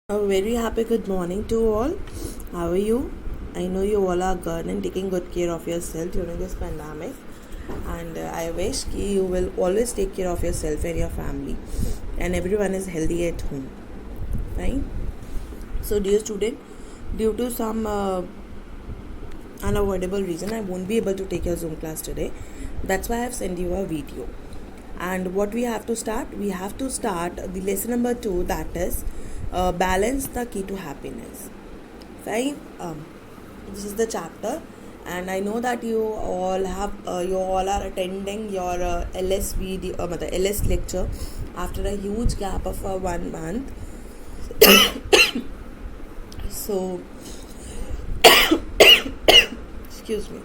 A very happy good morning to all. How are you? I know you all are good and taking good care of yourself during this pandemic, and I wish you will always take care of yourself and your family, and everyone is healthy at home. Fine. So, dear student, due to some unavoidable reason, I won't be able to take your Zoom class today. That's why I have sent you a video. And what we have to start? We have to start the lesson number 2, that is balance the key to happiness. Fine. This is the chapter, and I know that you all are attending your LS video, the LS lecture after a huge gap of 1 month. So, excuse me.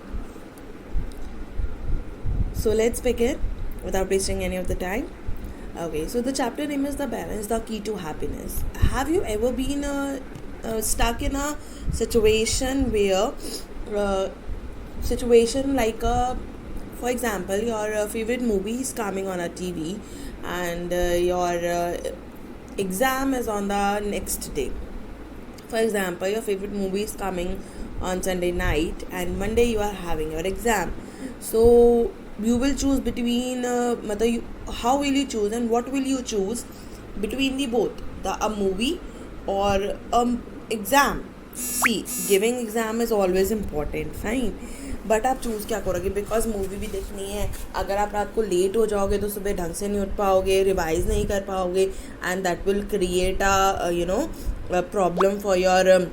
So let's begin without wasting any of the time. Okay, so the chapter name is The Balance, the Key to Happiness. Have you ever been stuck in a situation where, for example, your favorite movie is coming on a TV, and your exam is on the next day. For example, your favorite movie is coming on Sunday night, and Monday you are having your exam. So you will choose between how will you choose and what will you choose between the both, a movie or exam. See, giving exam is always important, fine, but आप choose क्या करोगे? Because movie भी देखनी है. अगर आप रात को लेट हो जाओगे तो सुबह ढंग से नहीं उठ पाओगे, रिवाइज नहीं कर पाओगे, and that will create problem for your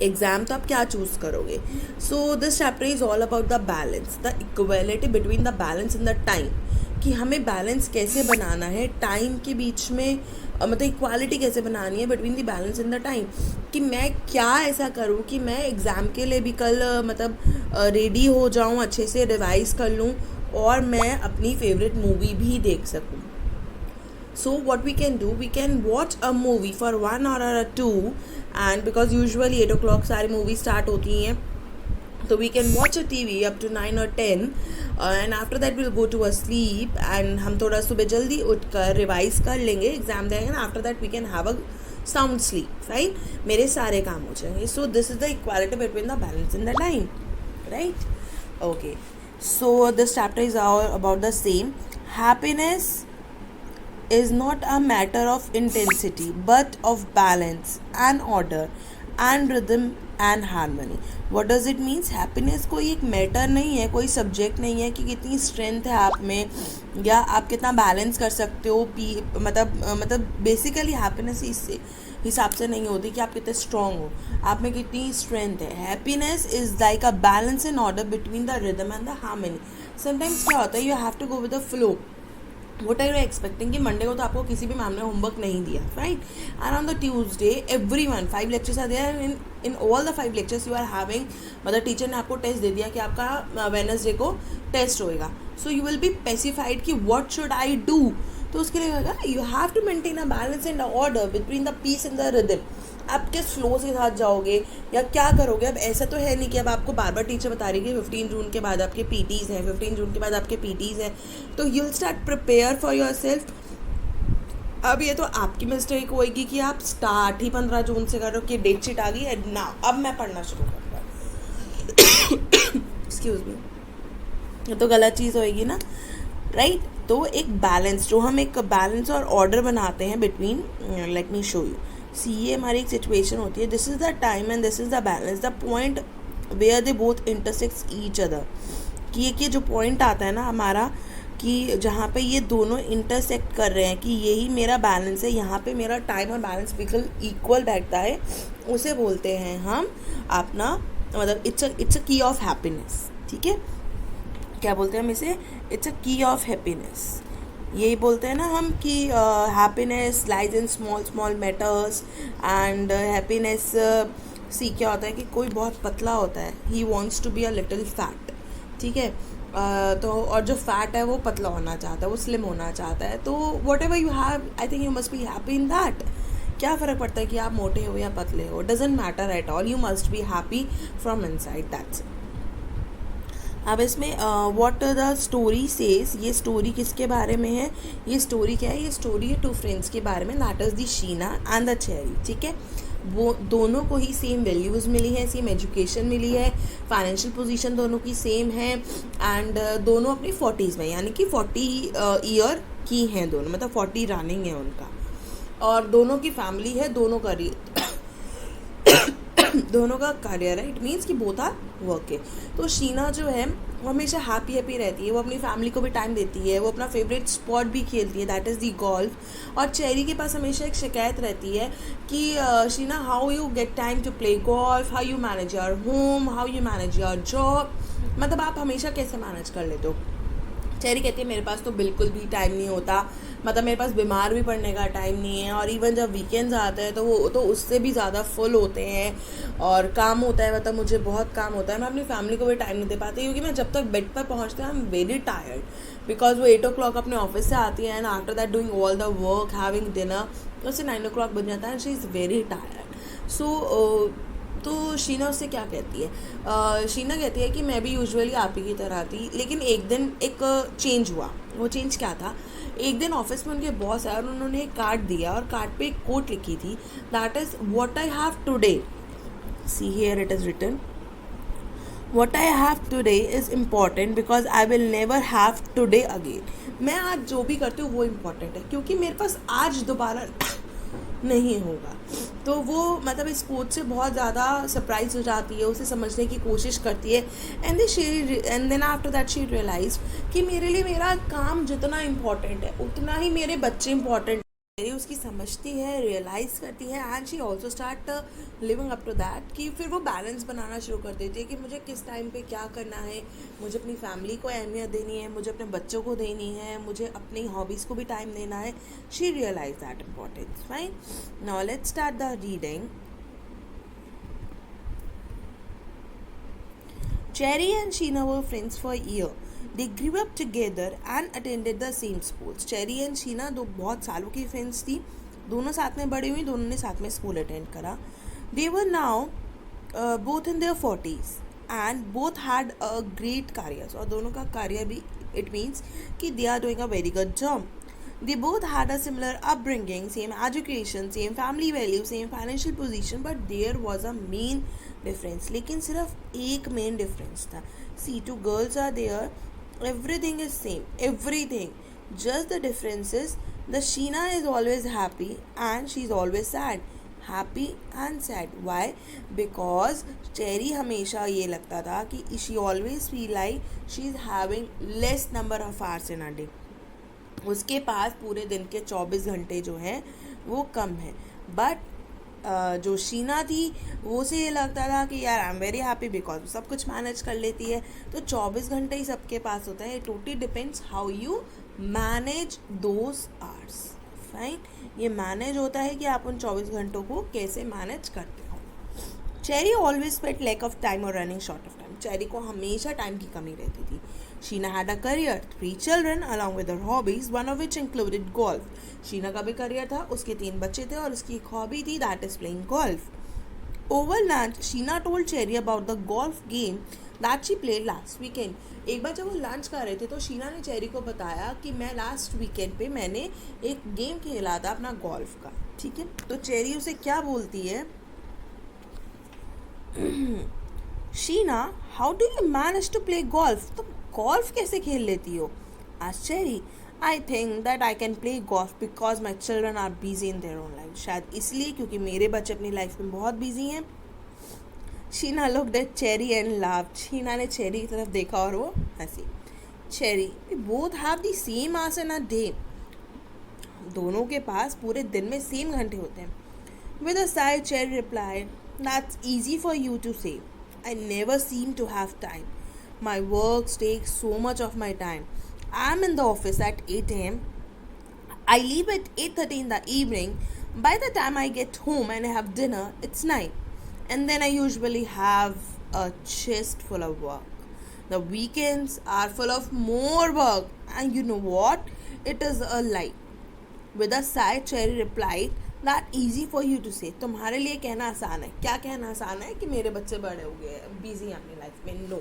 exam. तो आप क्या चूज़ करोगे? So this chapter is all about the balance, the equality between the balance in the time, कि हमें बैलेंस कैसे बनाना है टाइम के बीच में, इक्वालिटी कैसे बनानी है between the balance in the time, कि मैं क्या ऐसा करूँ कि मैं एग्ज़ाम के लिए भी कल रेडी हो जाऊँ, अच्छे से रिवाइज़ कर लूँ और मैं अपनी फेवरेट मूवी भी देख सकूँ. So what we can do, we can watch a movie for 1 hour or 2, and because usually 8 o'clock सारी मूवी स्टार्ट होती हैं, तो we can watch a TV up to 9 or 10, and after that we'll go to a sleep, and हम थोड़ा सुबह जल्दी उठकर revise कर लेंगे, एग्जाम देंगे, and after that we can have a sound sleep. Fine, मेरे सारे काम हो जाएंगे. So this is the equality between the balance in the time, right? Okay, so this chapter is all about the same. Happiness is not a matter of intensity but of balance and order and rhythm and harmony. What does it means? Happiness कोई एक matter नहीं है, कोई subject नहीं है कि कितनी strength है आप में या आप कितना बैलेंस कर सकते हो. बेसिकली हैप्पीनेस इससे हिसाब से नहीं होती कि आप कितने स्ट्रॉन्ग हो, आप में कितनी स्ट्रेंथ है. Happiness is like a balance in order between the rhythm and the harmony. Sometimes क्या होता है, you have to go with the flow. What are you expecting कि मंडे को तो आपको किसी भी मैम ने होमवर्क नहीं दिया, right? And on the Tuesday everyone 5 lectures are there, in all the 5 lectures you are having, teacher ने आपको टेस्ट दे दिया कि आपका वेडनेसडे को टेस्ट होएगा. So you will be specified कि व्हाट शुड आई डू. तो उसके लिए होगा you have to maintain a balance and order between the peace and the rhythm. आप किस फ्लो के साथ जाओगे या क्या करोगे? अब ऐसा तो है नहीं कि अब आपको बार बार टीचर बता रही है कि 15 जून के बाद आपके पीटीज़ हैं, 15 जून के बाद आपके पीटीज़ हैं, तो you will start prepare for your self. अब ये तो आपकी मिस्टेक होएगी कि आप स्टार्ट ही 15 जून से करो कि डेट शीट आ गई है ना, अब मैं पढ़ना शुरू कर दूँ. एक्सक्यूज मी, ये तो गलत चीज़ होएगी ना, राइट? तो एक बैलेंस, जो हम एक बैलेंस और ऑर्डर बनाते हैं between, let me show you. See, ये हमारी एक सिचुएशन होती है. This is the time and this is the balance, the point where they both intersects each other. कि ये जो पॉइंट आता है ना हमारा, कि जहाँ पे ये दोनों इंटरसेक्ट कर रहे हैं, कि यही मेरा बैलेंस है, यहाँ पे मेरा टाइम और बैलेंस बिल्कुल इक्वल बैठता है, उसे बोलते हैं हम अपना इट्स अ की ऑफ हैप्पीनेस. ठीक है, क्या बोलते हैं हम इसे? इट्स अ की ऑफ हैप्पीनेस. यही बोलते हैं ना हम कि happiness lies in small small matters, and happiness see क्या होता है कि कोई बहुत पतला होता है, he wants to be a little fat. ठीक है, तो और जो फैट है वो पतला होना चाहता है, वो स्लिम होना चाहता है. तो what ever you have, I think you must be happy in that. क्या फ़र्क पड़ता है कि आप मोटे हो या पतले हो? Doesn't matter at all, you must be happy from inside, that's it. अब इसमें व्हाट द स्टोरी सेज, ये स्टोरी किसके बारे में है, ये स्टोरी क्या है, ये स्टोरी है टू फ्रेंड्स के बारे में, that is the Sheena and the cherry, ठीक है। वो दोनों को ही सेम वैल्यूज़ मिली है, सेम एजुकेशन मिली है, फाइनेंशियल पोजीशन दोनों की सेम है, एंड दोनों अपनी 40s में, यानी कि 40 ईयर की हैं दोनों, मतलब 40 रनिंग है उनका, और दोनों की फैमिली है, दोनों का दोनों का करियर है, इट मीन्स कि बोथ आर वर्किंग। तो शीना जो है वो हमेशा हैप्पी रहती है, वो अपनी फैमिली को भी टाइम देती है, वो अपना फेवरेट स्पॉट भी खेलती है, दैट इज़ दी गोल्फ। और चेरी के पास हमेशा एक शिकायत रहती है कि Sheena, how you get time to play golf, how you manage your home, how you manage your job, मतलब आप हमेशा कैसे मैनेज कर लेते हो। चेरी कहती है मेरे पास तो बिल्कुल भी टाइम नहीं होता, मतलब मेरे पास बीमार भी पड़ने का टाइम नहीं है, और इवन जब वीकेंड्स आते हैं तो वो तो उससे भी ज़्यादा फुल होते हैं, और काम होता है, मतलब मुझे बहुत काम होता है, मैं अपनी फैमिली को भी टाइम नहीं दे पाती, क्योंकि मैं जब तक बेड पर पहुँचती हूँ I am very tired, because वो 8 o'clock अपने ऑफिस से आती है, and after that doing all the work, having dinner, तो उससे 9 o'clock बन जाता है, and she is very tired. So तो शीना उससे क्या कहती है, शीना कहती है कि मैं भी यूजुअली आप ही की तरह थी, लेकिन एक दिन एक चेंज हुआ। वो चेंज क्या था, एक दिन ऑफिस में उनके बॉस आए और उन्होंने एक कार्ड दिया, और कार्ड पे एक कोट लिखी थी, that is what I have today, see here it is written, what I have today is important because I will never have today again। मैं आज जो भी करती हूँ वो इम्पॉर्टेंट है, क्योंकि मेरे पास आज दोबारा नहीं होगा। तो वो मतलब इस कोच से बहुत ज़्यादा सरप्राइज हो जाती है, उसे समझने की कोशिश करती है, and then after that she realise कि मेरे लिए मेरा काम जितना इम्पॉर्टेंट है उतना ही मेरे बच्चे इम्पॉर्टेंट, उसकी समझती है, रियलाइज़ करती है, and she also start living up to that, कि फिर वो बैलेंस बनाना शुरू कर देती है कि मुझे किस टाइम पे क्या करना है, मुझे अपनी फैमिली को अहमियत देनी है, मुझे अपने बच्चों को देनी है, मुझे अपनी हॉबीज़ को भी टाइम देना है। She realise that importance. Fine, now let's start the reading. Cherry and Sheena were friends for a year. They grew up together and attended the same schools. Cherry and Sheena दो बहुत सालों की friends थी, दोनों साथ में बड़ी हुई, दोनों ने साथ में स्कूल अटेंड करा। They were now both in their 40s and both had a great careers, और दोनों का career भी it means कि they are doing a very good job. They both had a similar upbringing, same education, same family values, same financial position, but there was a main difference. लेकिन सिर्फ एक main difference था. See, two girls are there, everything is same, everything. Just the difference is the Sheena is always happy and she's always sad. Happy and sad. Why? Because Cherry हमेशा ये लगता था कि she always feel like she's having less number of hours in a day. उसके पास पूरे दिन के 24 घंटे जो हैं वो कम है, बट जो शीना थी वो से ये लगता था कि यार आई एम वेरी हैप्पी बिकॉज सब कुछ मैनेज कर लेती है। तो 24 घंटे ही सबके पास होता है, totally depends how you manage those hours. Fine, ये मैनेज होता है कि आप उन 24 घंटों को कैसे मैनेज करते हो। Cherry always felt lack of time और running short of time. Cherry को हमेशा टाइम की कमी रहती थी। Sheena had a career, 3 children along with her hobbies, one of which included golf. Sheena का भी करियर था, उसके 3 बच्चे थे और उसकी एक हॉबी थी, that is playing golf. Over lunch, Sheena told Cherry about the golf game that she played last weekend. एक बार जब वो लंच कर रहे थे तो शीना ने चेरी को बताया कि मैं लास्ट वीकेंड पे मैंने एक गेम खेला था अपना गोल्फ का, ठीक है। तो चेरी उसे क्या बोलती है, Sheena, how do you manage to play golf? तुम गोल्फ कैसे खेल लेती हो? आज Cherry, I think that I can play golf because my children are busy in their own life. शायद इसलिए क्योंकि मेरे बच्चे अपनी लाइफ में बहुत बिजी हैं। Sheena looked at Cherry and laughed. Sheena ने चेरी की तरफ देखा और वो हंसी। Cherry, we both have the same hours in a day. दोनों के पास पूरे दिन में सेम घंटे होते हैं। With a sigh Cherry replied, that's easy for you to say. I never seem to have time. My work takes so much of my time. I'm in the office at 8 a.m. I leave at 8:30 in the evening. By the time I get home and have dinner, it's 9. And then I usually have a chest full of work. The weekends are full of more work. And you know what? It is a lie. With a sigh, Cherry replied, that easy for you to say. तुम्हारे लिए कहना आसान है। क्या कहना आसान है? कि मेरे बच्चे बड़े हो गए, बिजी हैं अपनी लाइफ में। No,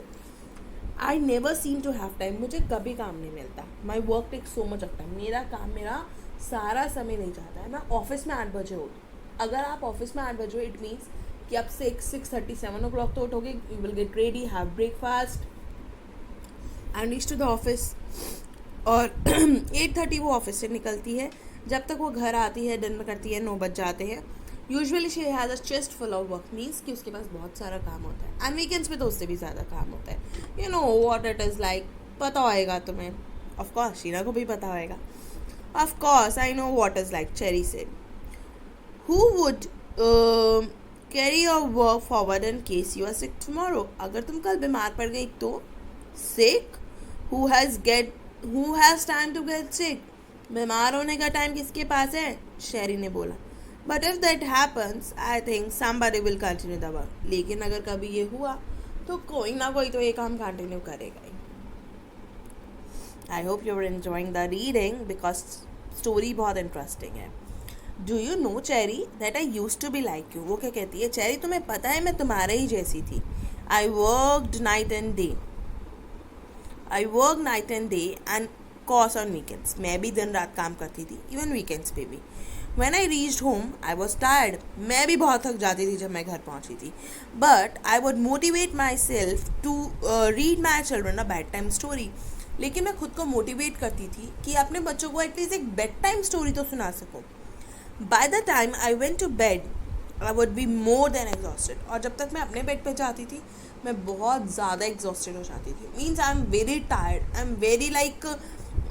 I never seem to have time, मुझे कभी काम नहीं मिलता. My work take so much of time, मेरा काम मेरा सारा समय नहीं जाता है. मैं ऑफिस में 8 बजे होती. अगर आप ऑफिस में 8 बजे हो, इट मीन्स कि आप 6:30 7 o'clock तो उठोगे. You will get ready, have breakfast and reach to the office. और 8:30 वो ऑफिस से निकलती है. जब तक वो घर आती है, डिनर करती है, 9 बज जाते हैं. Usually she has a chest full of work, means कि उसके पास बहुत सारा काम होता है. एंड वीकेंड्स पे तो उससे भी ज़्यादा काम होता है. You know what it is like, पता होएगा तुम्हें. ऑफकोर्स शीना को भी पता होएगा. Of course I know what is like. Cherry said, who would carry your work forward in case you are sick tomorrow. अगर तुम कल बीमार पड़ गई तो. Sick, who has time to get sick. बीमार होने का टाइम किसके पास है? शेरी ने बोला. But if that happens I think somebody will continue the work. लेकिन अगर कभी ये हुआ तो कोई ना कोई तो ये काम कंटिन्यू करेगा ही. I hope you are enjoying the reading because story बहुत इंटरेस्टिंग है. Do you know Cherry that I use to be like you. वो क्या कहती है? चेरी तुम्हें पता है मैं तुम्हारे ही जैसी थी. I worked night and day and course on weekends. मैं भी दिन रात काम करती थी, इवन वीकेंड्स पे भी. When I reached home, I was tired. मैं भी बहुत थक जाती थी जब मैं घर पहुंची थी. But I would motivate myself to read my children a bedtime story. लेकिन मैं खुद को मोटिवेट करती थी कि अपने बच्चों को एटलीस्ट एक बेड टाइम स्टोरी तो सुना सकूं. By the time I went to bed, I would be more than exhausted. और जब तक मैं अपने बेड पे जाती थी, मैं बहुत ज़्यादा एग्जॉस्टेड हो जाती थी. Means I am very tired, I am very like,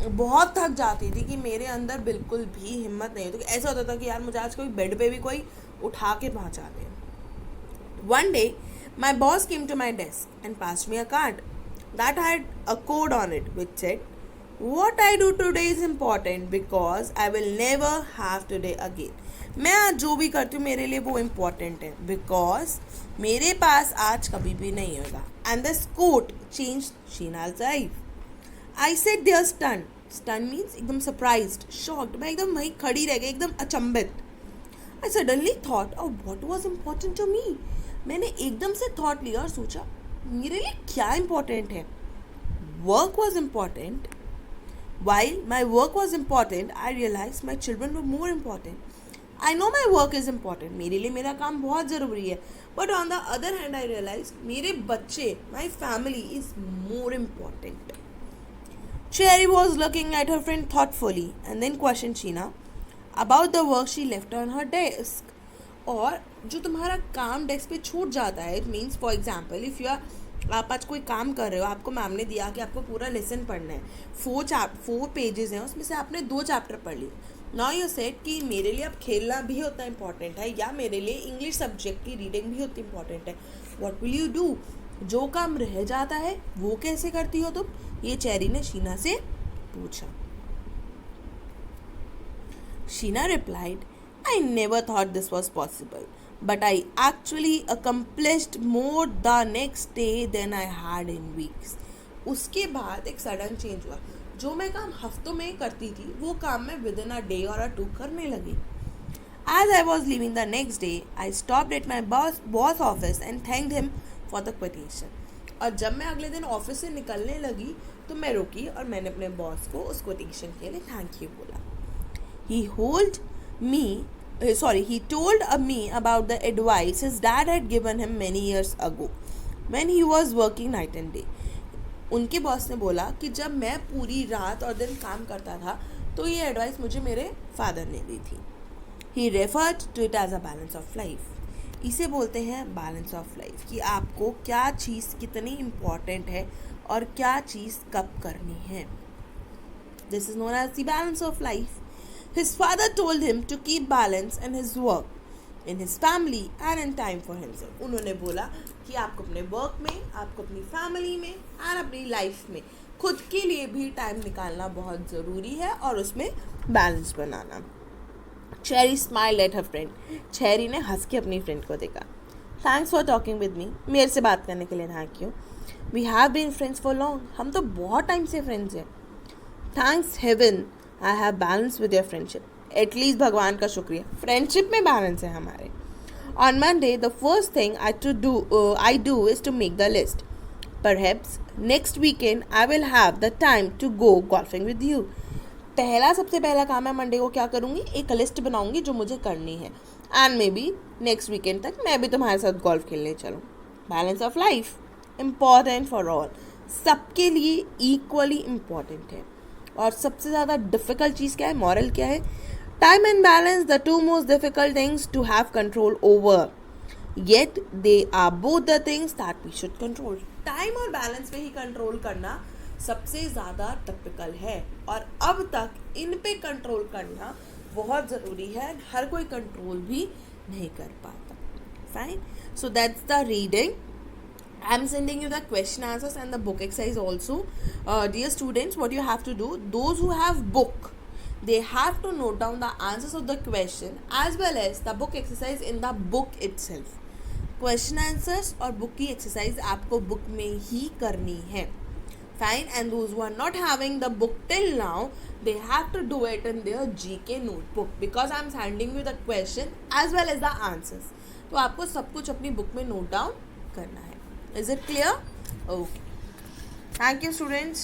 बहुत थक जाती थी कि मेरे अंदर बिल्कुल भी हिम्मत नहीं होती. तो ऐसा होता था कि यार मुझे आज कोई बेड पे भी कोई उठा के पहुंचा दे. One day my boss came to my desk and passed me a card that had a code on it which said, what I do today is important because I will never have today again. मैं आज जो भी करती हूँ मेरे लिए वो important है बिकॉज मेरे पास आज कभी भी नहीं होगा. And this quote changed Sheena's life. I said they are stun. Stun means एकदम सरप्राइज्ड, शॉक्ड. मैं एकदम वहीं खड़ी रह गई, एकदम अचंभित. I suddenly thought of what was important to me. मैंने एकदम से थॉट लिया और सोचा मेरे लिए क्या इम्पॉर्टेंट है. Work was important. While my work was important I realise my children were more important. I know my work is important, मेरे लिए मेरा काम बहुत ज़रूरी है. But on the other hand I realise मेरे बच्चे, my family is more important. Cherry was looking at her friend thoughtfully and then questioned Sheena about the work she left on her desk. और जो तुम्हारा काम desk पे छूट जाता है, it means for example if आप आज कोई काम कर रहे हो, आपको मैम ने दिया कि आपको पूरा लेसन पढ़ना है. 4 पेजेस हैं, उसमें से आपने 2 चैप्टर पढ़ लिए. नाउ यू सेड कि मेरे लिए अब खेलना भी उतना इम्पॉर्टेंट है या मेरे लिए इंग्लिश सब्जेक्ट की रीडिंग भी उतनी इम्पॉर्टेंट है. What will you do? जो काम रह जाता है वो कैसे करती हो तुम? ये चेरी ने शीना से पूछा. Sheena replied, I never thought this was possible, but I actually accomplished more the next day than I had in weeks. उसके बाद एक सडन चेंज हुआ. जो मैं काम हफ्तों में करती थी वो काम मैं विद इन अ डे और अ 2 करने लगी. As I was leaving the next day, I stopped at my boss office and thanked him for the quotation. और जब मैं अगले दिन ऑफिस से निकलने लगी तो मैं रुकी और मैंने अपने बॉस को उस कोटेशन के लिए थैंक यू बोला. He told me about the advice his dad had given him many years ago when he was working night and day. उनके बॉस ने बोला कि जब मैं पूरी रात और दिन काम करता था तो ये एडवाइस मुझे मेरे फादर ने दी थी. He referred to it as a balance of life. इसे बोलते हैं बैलेंस ऑफ लाइफ, कि आपको क्या चीज़ कितनी इम्पॉर्टेंट है और क्या चीज़ कब करनी है. This is known as the balance of life. His father told him to keep balance in his work, in his family and in time for himself. उन्होंने बोला कि आपको अपने वर्क में, आपको अपनी फैमिली में एंड अपनी लाइफ में खुद के लिए भी टाइम निकालना बहुत ज़रूरी है और उसमें बैलेंस बनाना. Cherry smiled at her friend. Cherry ने हंस के अपनी फ्रेंड को देखा. Thanks for talking with me. मेरे से बात करने के लिए thank you. We have been friends for long. हम तो बहुत टाइम से फ्रेंड्स हैं. Thanks heaven I have balance with your friendship. At least भगवान का शुक्रिया, फ्रेंडशिप में बैलेंस है हमारे. On Monday the first thing I do is to make the list. Perhaps next weekend I will have the time to go golfing with you. सबसे पहला काम है मंडे को क्या करूँगी, एक लिस्ट बनाऊँगी जो मुझे करनी है, and may be next weekend तक मैं भी तुम्हारे साथ गोल्फ खेलने चलूँ. Balance of life important for all, सबके लिए इक्वली इम्पॉर्टेंट है. और सबसे ज़्यादा डिफ़िकल्ट चीज़ क्या है, मॉरल क्या है, time and balance the two most difficult things to have control over, yet they are both the things that we should control. Time और बैलेंस पे ही कंट्रोल करना सबसे ज़्यादा टिपिकल है, और अब तक इन पे कंट्रोल करना बहुत ज़रूरी है. हर कोई कंट्रोल भी नहीं कर पाता. Fine, so that's the reading. I'm sending you the question answers and the book exercise also. Dear students, what you have to do, those who have book, they have to note down the answers of the question as well as the book exercise in the book itself. Question answers और book की exercise आपको book में ही करनी है. Fine, and those who are not having the book till now, they have to do it in their GK notebook because I'm sending you the question as well as the answers. तो आपको सब कुछ अपनी book में note down करना है. Is it clear? Okay. Thank you, students.